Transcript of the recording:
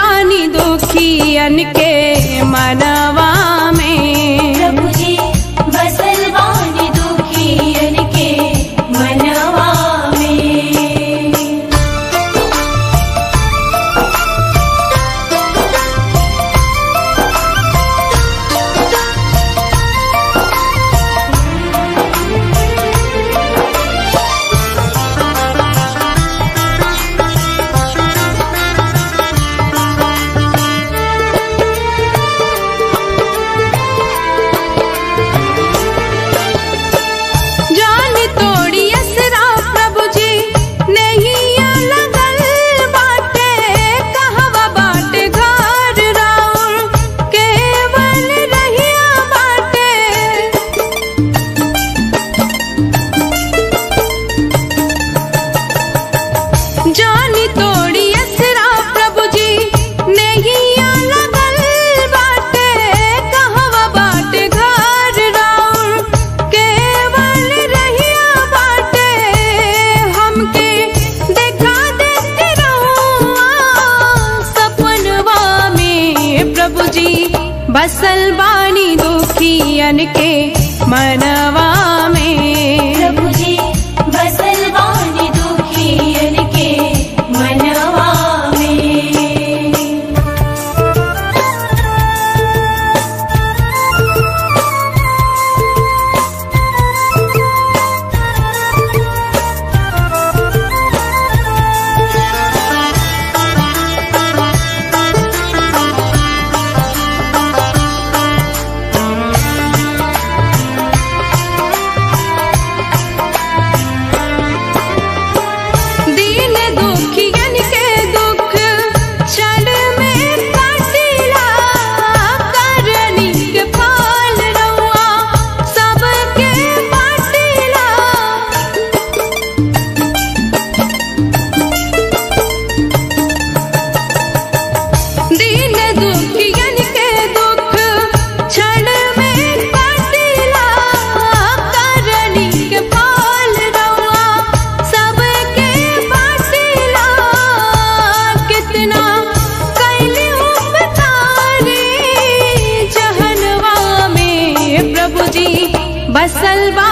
बानी दुखियन के मनवा में। प्रभु जी बसल बानी दुखियन के मनवा में। जानी तोड़ी असरा प्रभु जी नैया लगल बाटे, कहवा बाटे घर राउर केवल रहिया बाटे। हमके देखा देते रहुआ सपनवा में प्रभु जी बसल बानी दुखियन के मनवा में। प्रभु जी बसल बानी दुखियन के मनवा में। दीन दुखियन के दुख क्षण में काटिला, करनी के फल रउआ सबके बाटिला। दीन दुखियन के दुख क्षण में काटिला, करनी के फल रउआ सबके बाटिला। कितना कैली उपकारी जहनवा में प्रभु जी बसल बा